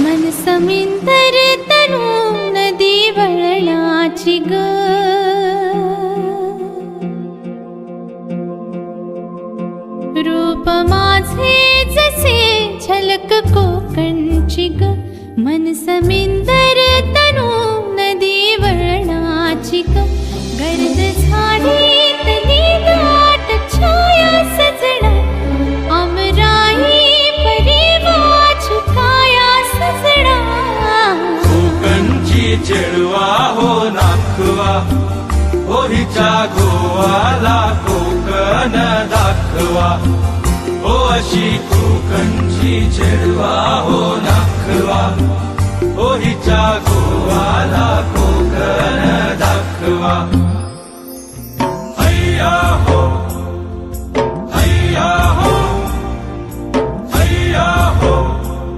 मन समिंदर तनू नदी वळणाची ग, रूप माझे जसे झलक कोकणची ग. मन समिंदर तनू नदी वळणाची ग, गर्द झाली तली दाट छाया सजना, अमराई परी माझी काया सजना. कोकणची चेडवा हो नाखवा, हो हिच्या गोवाला कोकण दाखवा. हो अशी कोकणची चेडवा